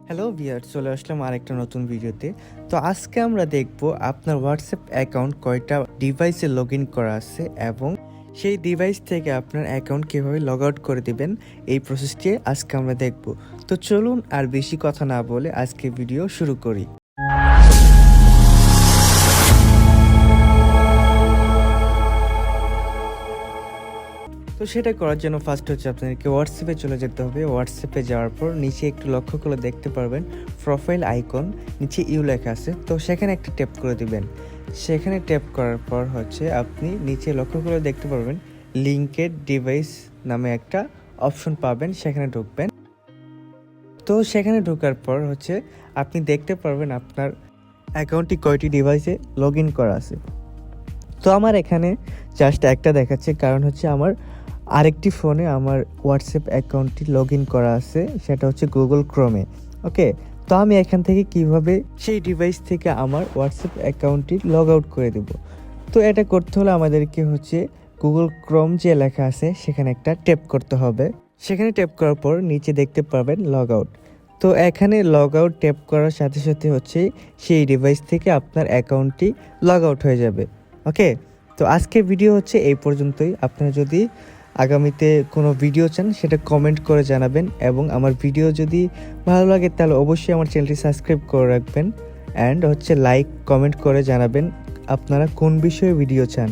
Hello viewers, চলে আসলাম আরেকটা নতুন ভিডিওতে। তো আজকে আমরা দেখব আপনার হোয়াটসঅ্যাপ অ্যাকাউন্ট কয়টা ডিভাইসে লগ ইন করা আছে এবং সেই ডিভাইস থেকে আপনার অ্যাকাউন্ট কীভাবে লগ আউট করে দিবেন, এই প্রসেসটি আজকে আমরা দেখব। তো চলুন আর বেশি কথা না বলে আজকে ভিডিও শুরু করি। তো সেটা করার জন্য ফার্স্ট হচ্ছে আপনাদেরকে হোয়াটসঅ্যাপে চলে যেতে হবে। হোয়াটসঅ্যাপে যাওয়ার পর নিচে একটু লক্ষ্য করে দেখতে পারবেন প্রোফাইল আইকন, নিচে ইউ লেখা আছে, তো সেখানে একটা ট্যাপ করে দিবেন। সেখানে ট্যাপ করার পর হচ্ছে আপনি নিচে লক্ষ্য করে দেখতে পারবেন লিঙ্কেড ডিভাইস নামে একটা অপশন পাবেন, সেখানে ঢুকবেন। তো সেখানে ঢোকার পর হচ্ছে আপনি দেখতে পারবেন আপনার অ্যাকাউন্টটি কয়টি ডিভাইসে লগ ইন করা আছে। তো আমার এখানে জাস্ট একটা দেখাচ্ছে, কারণ হচ্ছে আমার আরেকটি ফোনে আমার হোয়াটসঅ্যাপ অ্যাকাউন্টটি লগ ইন করা আছে, সেটা হচ্ছে গুগল ক্রোমে। ওকে, তো আমি এখান থেকে কিভাবে সেই ডিভাইস থেকে আমার হোয়াটসঅ্যাপ অ্যাকাউন্টটি লগ আউট করে দেব। তো এটা করতে হলে আমাদেরকে হচ্ছে গুগল ক্রোম যে লেখা আছে সেখানে একটা ট্যাপ করতে হবে। সেখানে ট্যাপ করার পর নিচে দেখতে পাবেন লগ আউট। তো এখানে লগ আউট ট্যাপ করার সাথে সাথে হচ্ছে সেই ডিভাইস থেকে আপনার অ্যাকাউন্টটি লগ আউট হয়ে যাবে। ওকে, তো আজকের ভিডিও হচ্ছে এই পর্যন্তই। আপনারা যদি আগামীতে কোনো ভিডিও চান সেটা কমেন্ট করে জানাবেন, এবং আমার ভিডিও যদি ভালো লাগে তাহলে অবশ্যই আমার চ্যানেলটি সাবস্ক্রাইব করে রাখবেন, অ্যান্ড হচ্ছে লাইক কমেন্ট করে জানাবেন আপনারা কোন বিষয়ে ভিডিও চান।